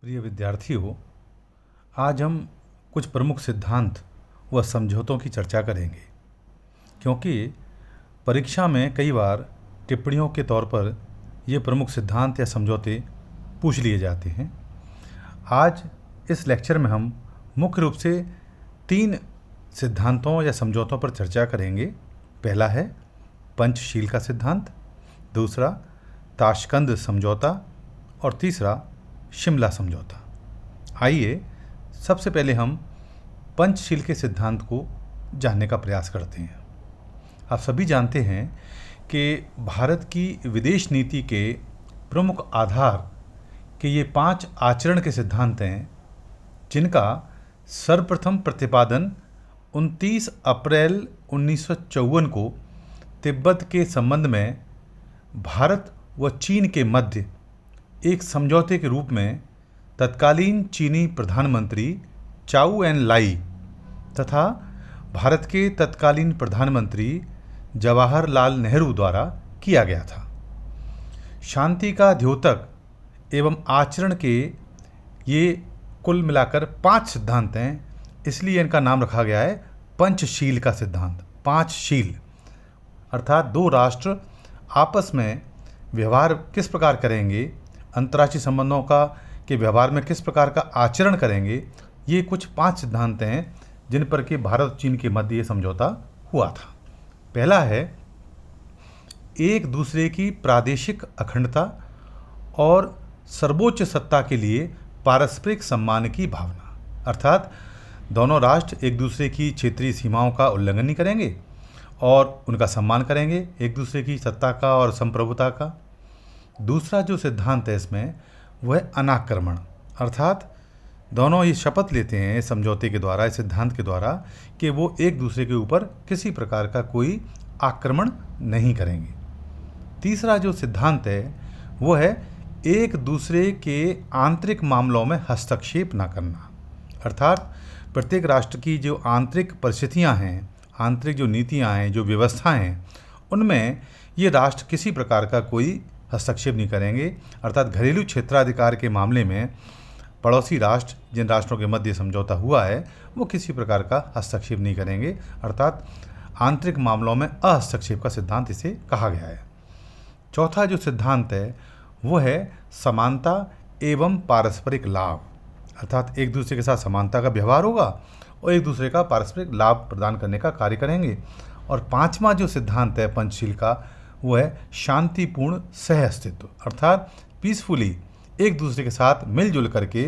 प्रिय विद्यार्थियों, आज हम कुछ प्रमुख सिद्धांत व समझौतों की चर्चा करेंगे, क्योंकि परीक्षा में कई बार टिप्पणियों के तौर पर ये प्रमुख सिद्धांत या समझौते पूछ लिए जाते हैं। आज इस लेक्चर में हम मुख्य रूप से 3 सिद्धांतों या समझौतों पर चर्चा करेंगे। पहला है पंचशील का सिद्धांत, दूसरा ताशकंद समझौता और तीसरा शिमला समझौता। आइए सबसे पहले हम पंचशील के सिद्धांत को जानने का प्रयास करते हैं। आप सभी जानते हैं कि भारत की विदेश नीति के प्रमुख आधार के ये 5 आचरण के सिद्धांत हैं, जिनका सर्वप्रथम प्रतिपादन 29 अप्रैल 1954 को तिब्बत के संबंध में भारत व चीन के मध्य एक समझौते के रूप में तत्कालीन चीनी प्रधानमंत्री चाउ एन लाई तथा भारत के तत्कालीन प्रधानमंत्री जवाहरलाल नेहरू द्वारा किया गया था। शांति का द्योतक एवं आचरण के ये कुल मिलाकर 5 सिद्धांत हैं, इसलिए इनका नाम रखा गया है पंचशील का सिद्धांत। 5 शील अर्थात 2 राष्ट्र आपस में व्यवहार किस प्रकार करेंगे, अंतर्राष्ट्रीय संबंधों का के व्यवहार में किस प्रकार का आचरण करेंगे, ये कुछ 5 सिद्धांत हैं जिन पर कि भारत और चीन के मध्य ये समझौता हुआ था। पहला है एक दूसरे की प्रादेशिक अखंडता और सर्वोच्च सत्ता के लिए पारस्परिक सम्मान की भावना, अर्थात दोनों राष्ट्र एक दूसरे की क्षेत्रीय सीमाओं का उल्लंघन नहीं करेंगे और उनका सम्मान करेंगे, एक दूसरे की सत्ता का और संप्रभुता का। दूसरा जो सिद्धांत है इसमें वह है अनाक्रमण, अर्थात दोनों ये शपथ लेते हैं इस समझौते के द्वारा, इस सिद्धांत के द्वारा, कि वो एक दूसरे के ऊपर किसी प्रकार का कोई आक्रमण नहीं करेंगे। तीसरा जो सिद्धांत है वो है एक दूसरे के आंतरिक मामलों में हस्तक्षेप ना करना, अर्थात प्रत्येक राष्ट्र की जो आंतरिक परिस्थितियां हैं, आंतरिक जो नीतियां हैं, जो व्यवस्थाएं हैं, उनमें ये राष्ट्र किसी प्रकार का कोई हस्तक्षेप नहीं करेंगे। अर्थात घरेलू क्षेत्राधिकार के मामले में पड़ोसी राष्ट्र, जिन राष्ट्रों के मध्य समझौता हुआ है, वो किसी प्रकार का हस्तक्षेप नहीं करेंगे, अर्थात आंतरिक मामलों में अहस्तक्षेप का सिद्धांत इसे कहा गया है। चौथा जो सिद्धांत है वो है समानता एवं पारस्परिक लाभ, अर्थात एक दूसरे के साथ समानता का व्यवहार होगा और एक दूसरे का पारस्परिक लाभ प्रदान करने का कार्य करेंगे। और 5वां जो सिद्धांत है पंचशील का वो है शांतिपूर्ण सह अस्तित्व, अर्थात पीसफुली एक दूसरे के साथ मिलजुल करके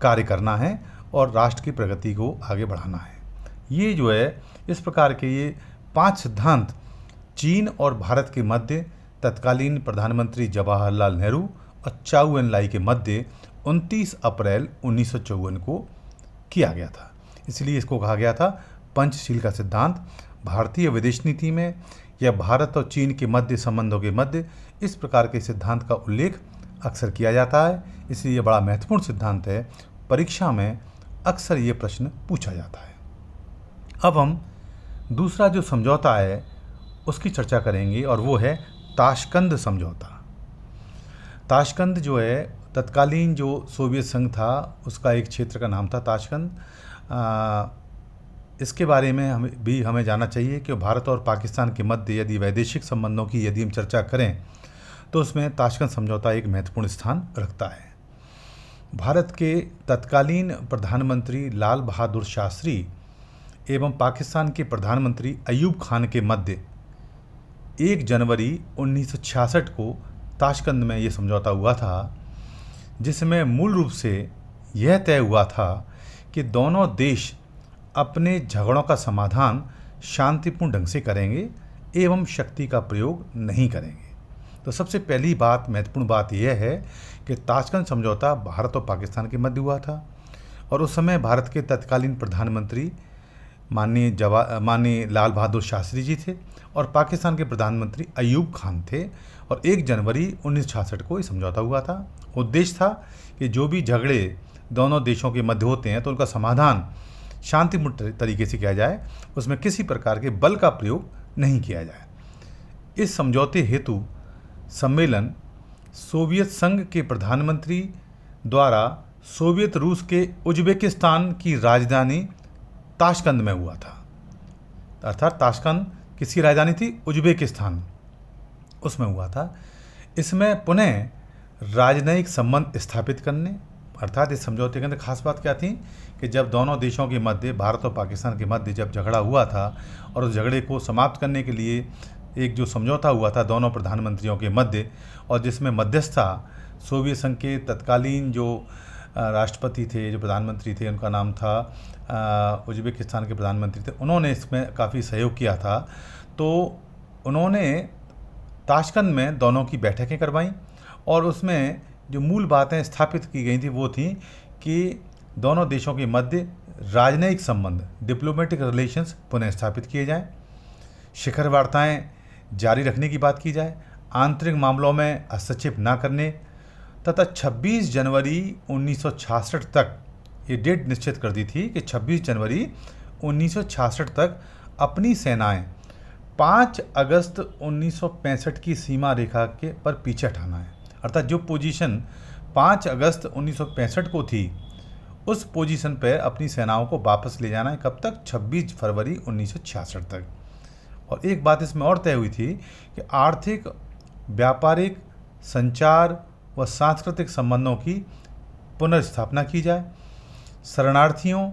कार्य करना है और राष्ट्र की प्रगति को आगे बढ़ाना है। ये जो है इस प्रकार के ये 5 सिद्धांत चीन और भारत के मध्य तत्कालीन प्रधानमंत्री जवाहरलाल नेहरू और चाउ एन लाई के मध्य 29 अप्रैल 1954 को किया गया था। इसलिए इसको कहा गया था पंचशील का सिद्धांत। भारतीय विदेश नीति में या भारत और चीन के मध्य संबंधों के मध्य इस प्रकार के सिद्धांत का उल्लेख अक्सर किया जाता है, इसलिए ये बड़ा महत्वपूर्ण सिद्धांत है। परीक्षा में अक्सर ये प्रश्न पूछा जाता है। अब हम दूसरा जो समझौता है उसकी चर्चा करेंगे और वो है ताशकंद समझौता। ताशकंद जो है तत्कालीन जो सोवियत संघ था उसका एक क्षेत्र का नाम था ताशकंद। इसके बारे में हमें जानना चाहिए कि भारत और पाकिस्तान के मध्य यदि वैदेशिक संबंधों की यदि हम चर्चा करें तो उसमें ताशकंद समझौता एक महत्वपूर्ण स्थान रखता है। भारत के तत्कालीन प्रधानमंत्री लाल बहादुर शास्त्री एवं पाकिस्तान के प्रधानमंत्री अयूब खान के मध्य 1 जनवरी 1966 को ताशकंद में ये समझौता हुआ था, जिसमें मूल रूप से यह तय हुआ था कि दोनों देश अपने झगड़ों का समाधान शांतिपूर्ण ढंग से करेंगे एवं शक्ति का प्रयोग नहीं करेंगे। तो सबसे पहली बात, महत्वपूर्ण बात यह है कि ताशकंद समझौता भारत और पाकिस्तान के मध्य हुआ था और उस समय भारत के तत्कालीन प्रधानमंत्री माननीय लाल बहादुर शास्त्री जी थे और पाकिस्तान के प्रधानमंत्री अयूब खान थे और 1 जनवरी 1966 को ये समझौता हुआ था। उद्देश्य था कि जो भी झगड़े दोनों देशों के मध्य होते हैं तो उनका समाधान शांतिपूर्ण तरीके से किया जाए, उसमें किसी प्रकार के बल का प्रयोग नहीं किया जाए। इस समझौते हेतु सम्मेलन सोवियत संघ के प्रधानमंत्री द्वारा सोवियत रूस के उज्बेकिस्तान की राजधानी ताशकंद में हुआ था। अर्थात ताशकंद किसकी राजधानी थी? उज्बेकिस्तान, उसमें हुआ था। इसमें पुनः राजनयिक संबंध स्थापित करने, अर्थात इस समझौते के अंदर खास बात क्या थी कि जब दोनों देशों के मध्य, भारत और पाकिस्तान के मध्य जब झगड़ा हुआ था और उस झगड़े को समाप्त करने के लिए एक जो समझौता हुआ था दोनों प्रधानमंत्रियों के मध्य, और जिसमें मध्यस्थता सोवियत संघ के तत्कालीन जो राष्ट्रपति थे, जो प्रधानमंत्री थे, उनका नाम था उज्बेकिस्तान के प्रधानमंत्री थे, उन्होंने इसमें काफ़ी सहयोग किया था। तो उन्होंने ताशकंद में दोनों की बैठकें करवाईं और उसमें जो मूल बातें स्थापित की गई थी वो थी कि दोनों देशों के मध्य राजनयिक संबंध, डिप्लोमेटिक रिलेशंस पुनः स्थापित किए जाएं, शिखर वार्ताएं जारी रखने की बात की जाए, आंतरिक मामलों में हस्तक्षेप न करने तथा 26 जनवरी 1966 तक ये डेट निश्चित कर दी थी कि 26 जनवरी 1966 तक अपनी सेनाएं 5 अगस्त 1965 की सीमा रेखा के पर पीछे हटाना है। अर्थात जो पोजीशन 5 अगस्त 1965 को थी उस पोजीशन पर अपनी सेनाओं को वापस ले जाना है। कब तक? 26 फरवरी 1966 तक। और एक बात इसमें और तय हुई थी कि आर्थिक, व्यापारिक, संचार व सांस्कृतिक संबंधों की पुनर्स्थापना की जाए। शरणार्थियों,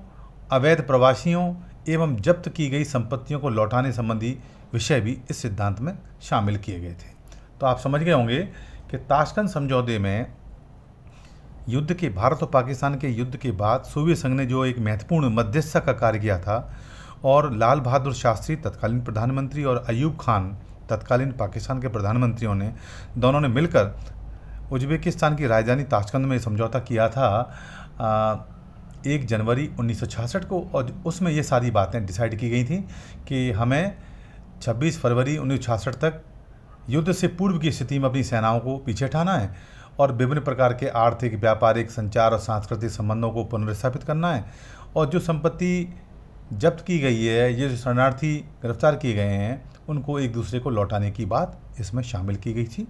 अवैध प्रवासियों एवं जब्त की गई संपत्तियों को लौटाने संबंधी विषय भी इस सिद्धांत में शामिल किए गए थे। तो आप समझ गए होंगे कि ताशकंद समझौते में युद्ध के, भारत और पाकिस्तान के युद्ध के बाद सोवियत संघ ने जो एक महत्वपूर्ण मध्यस्थता का कार्य किया था और लाल बहादुर शास्त्री तत्कालीन प्रधानमंत्री और अयूब खान तत्कालीन पाकिस्तान के प्रधानमंत्रियों ने, दोनों ने मिलकर उज्बेकिस्तान की राजधानी ताशकंद में समझौता किया था 1 जनवरी 1966 को। और उसमें ये सारी बातें डिसाइड की गई थी कि हमें 26 फरवरी 1966 तक युद्ध से पूर्व की स्थिति में अपनी सेनाओं को पीछे हटाना है और विभिन्न प्रकार के आर्थिक, व्यापारिक, संचार और सांस्कृतिक संबंधों को पुनर्स्थापित करना है। और जो संपत्ति जब्त की गई है, ये जो शरणार्थी गिरफ्तार किए गए हैं, उनको एक दूसरे को लौटाने की बात इसमें शामिल की गई थी,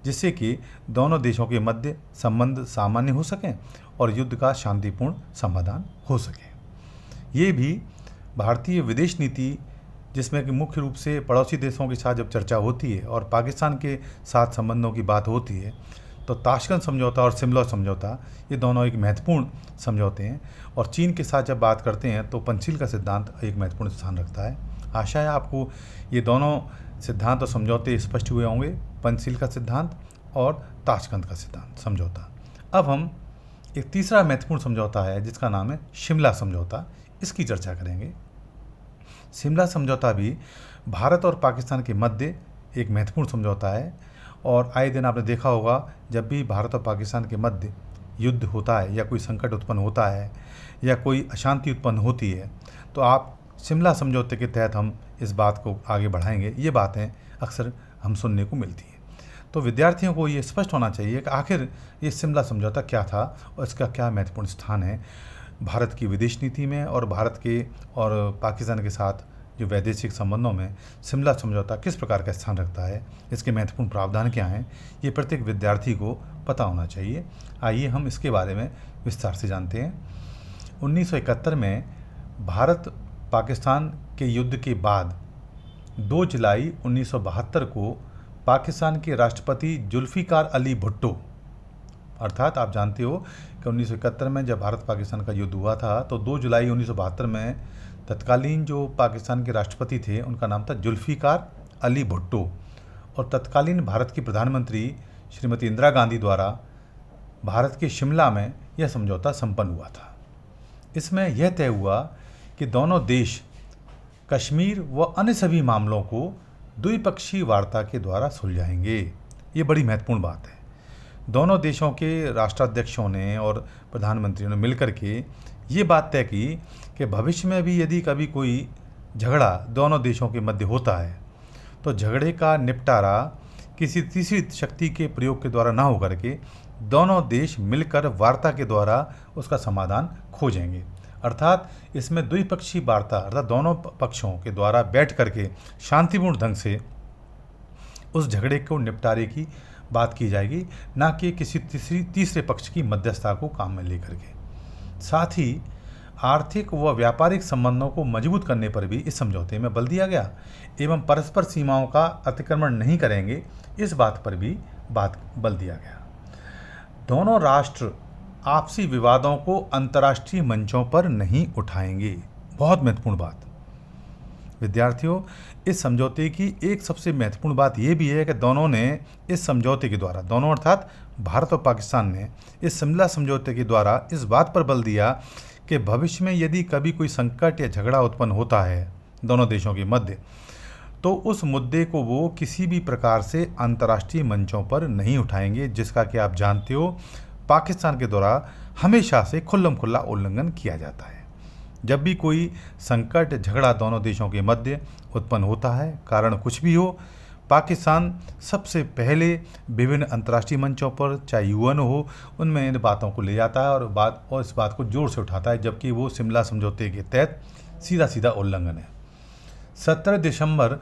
जिससे कि दोनों देशों के मध्य संबंध सामान्य हो सकें और युद्ध का शांतिपूर्ण समाधान हो सके। ये भी भारतीय विदेश नीति, जिसमें कि मुख्य रूप से पड़ोसी देशों के साथ जब चर्चा होती है और पाकिस्तान के साथ संबंधों की बात होती है, तो ताशकंद समझौता और सिमला समझौता ये दोनों एक महत्वपूर्ण समझौते हैं। और चीन के साथ जब बात करते हैं तो पंचशील का सिद्धांत एक महत्वपूर्ण स्थान रखता है। आशा है आपको ये दोनों सिद्धांत और समझौते स्पष्ट हुए होंगे, पंचशील का सिद्धांत और ताशकंद का सिद्धांत समझौता। अब हम एक तीसरा महत्वपूर्ण समझौता है जिसका नाम है शिमला समझौता, इसकी चर्चा करेंगे। शिमला समझौता भी भारत और पाकिस्तान के मध्य एक महत्वपूर्ण समझौता है और आए दिन आपने देखा होगा जब भी भारत और पाकिस्तान के मध्य युद्ध होता है या कोई संकट उत्पन्न होता है या कोई अशांति उत्पन्न होती है तो आप शिमला समझौते के तहत हम इस बात को आगे बढ़ाएंगे। ये बातें अक्सर हम सुनने को मिलती हैं। तो विद्यार्थियों को ये स्पष्ट होना चाहिए कि आखिर ये शिमला समझौता क्या था और इसका क्या महत्वपूर्ण स्थान है भारत की विदेश नीति में और भारत के और पाकिस्तान के साथ जो वैदेशिक संबंधों में शिमला समझौता किस प्रकार का स्थान रखता है, इसके महत्वपूर्ण प्रावधान क्या हैं, ये प्रत्येक विद्यार्थी को पता होना चाहिए। आइए हम इसके बारे में विस्तार से जानते हैं। 1971 में भारत पाकिस्तान के युद्ध के बाद 2 जुलाई 1972 को पाकिस्तान के राष्ट्रपति जुल्फ़िकार अली भुट्टो, अर्थात आप जानते हो कि 1971 में जब भारत पाकिस्तान का युद्ध हुआ था तो 2 जुलाई 1972 में तत्कालीन जो पाकिस्तान के राष्ट्रपति थे उनका नाम था जुल्फ़िकार अली भुट्टो और तत्कालीन भारत की प्रधानमंत्री श्रीमती इंदिरा गांधी द्वारा भारत के शिमला में यह समझौता संपन्न हुआ था। इसमें यह तय हुआ कि दोनों देश कश्मीर व अन्य सभी मामलों को द्विपक्षीय वार्ता के द्वारा सुलझाएंगे। ये बड़ी महत्वपूर्ण बात है। दोनों देशों के राष्ट्राध्यक्षों ने और प्रधानमंत्रियों ने मिलकर के ये बात तय की कि भविष्य में भी यदि कभी कोई झगड़ा दोनों देशों के मध्य होता है तो झगड़े का निपटारा किसी तीसरी शक्ति के प्रयोग के द्वारा ना होकर के दोनों देश मिलकर वार्ता के द्वारा उसका समाधान खोजेंगे। अर्थात इसमें द्विपक्षीय वार्ता अर्थात दोनों पक्षों के द्वारा बैठ करके शांतिपूर्ण ढंग से उस झगड़े को निपटारे की बात की जाएगी, ना कि किसी तीसरे पक्ष की मध्यस्थता को काम में लेकर के। साथ ही आर्थिक व व्यापारिक संबंधों को मजबूत करने पर भी इस समझौते में बल दिया गया एवं परस्पर सीमाओं का अतिक्रमण नहीं करेंगे, इस बात पर भी बल दिया गया। दोनों राष्ट्र आपसी विवादों को अंतर्राष्ट्रीय मंचों पर नहीं उठाएंगे। बहुत महत्वपूर्ण बात विद्यार्थियों, इस समझौते की एक सबसे महत्वपूर्ण बात यह भी है कि दोनों ने इस समझौते के द्वारा, दोनों अर्थात भारत और पाकिस्तान ने इस शिमला समझौते के द्वारा इस बात पर बल दिया कि भविष्य में यदि कभी कोई संकट या झगड़ा उत्पन्न होता है दोनों देशों के मध्य, तो उस मुद्दे को वो किसी भी प्रकार से अंतर्राष्ट्रीय मंचों पर नहीं उठाएंगे, जिसका कि आप जानते हो पाकिस्तान के द्वारा हमेशा से खुल्लम खुल्ला उल्लंघन किया जाता है। जब भी कोई संकट झगड़ा दोनों देशों के मध्य उत्पन्न होता है, कारण कुछ भी हो, पाकिस्तान सबसे पहले विभिन्न अंतर्राष्ट्रीय मंचों पर, चाहे यूएन हो, उनमें इन बातों को ले जाता है और इस बात को जोर से उठाता है, जबकि वो शिमला समझौते के तहत सीधा सीधा उल्लंघन है। 17 दिसंबर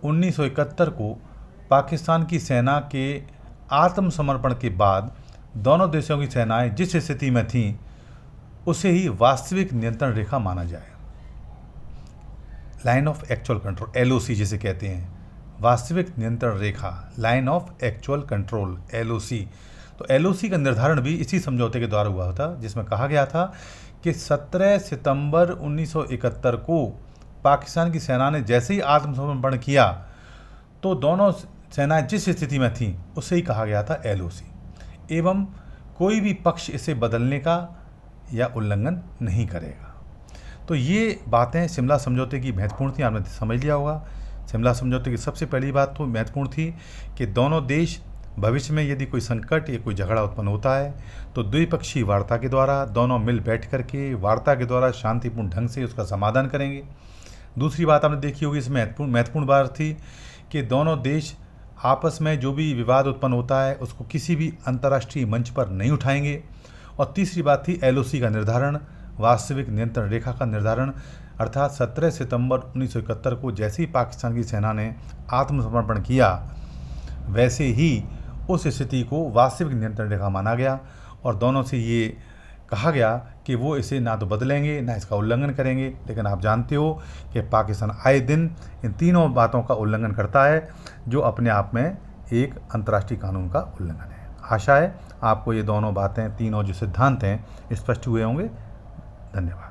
1971 को पाकिस्तान की सेना के आत्मसमर्पण के बाद दोनों देशों की सेनाएं जिस स्थिति में थीं, उसे ही वास्तविक नियंत्रण रेखा माना जाए। Line of actual control, LOC जिसे कहते हैं, वास्तविक नियंत्रण रेखा, line of actual control, LOC। तो LOC का निर्धारण भी इसी समझौते के द्वारा हुआ था, जिसमें कहा गया था कि 17 सितंबर 1971 को पाकिस्तान की सेना ने जैसे ही आत्मसमर्पण किया, तो दोनों सेनाएं जिस स्थिति में थीं उससे ही कहा गया था LOC, एवं कोई भी पक्ष इसे बदलने का या उल्लंघन नहीं करेगा। तो ये बातें शिमला समझौते की महत्वपूर्ण थी, आपने समझ लिया होगा। शिमला समझौते की सबसे पहली बात तो महत्वपूर्ण थी कि दोनों देश भविष्य में यदि कोई संकट या कोई झगड़ा उत्पन्न होता है तो द्विपक्षीय वार्ता के द्वारा दोनों मिल बैठ करके वार्ता के द्वारा शांतिपूर्ण ढंग से उसका समाधान करेंगे। दूसरी बात आपने देखी होगी, इसमें महत्वपूर्ण बात थी कि दोनों देश आपस में जो भी विवाद उत्पन्न होता है उसको किसी भी अंतर्राष्ट्रीय मंच पर नहीं उठाएंगे। और तीसरी बात थी LOC का निर्धारण, वास्तविक नियंत्रण रेखा का निर्धारण, अर्थात 17 सितंबर 1971 को जैसे ही पाकिस्तान की सेना ने आत्मसमर्पण किया, वैसे ही उस स्थिति को वास्तविक नियंत्रण रेखा माना गया और दोनों से ये कहा गया कि वो इसे ना तो बदलेंगे ना इसका उल्लंघन करेंगे। लेकिन आप जानते हो कि पाकिस्तान आए दिन इन तीनों बातों का उल्लंघन करता है, जो अपने आप में एक अंतर्राष्ट्रीय कानून का उल्लंघन है। आशा है आपको ये दोनों बातें, तीनों जो सिद्धांत हैं, स्पष्ट हुए होंगे। धन्यवाद।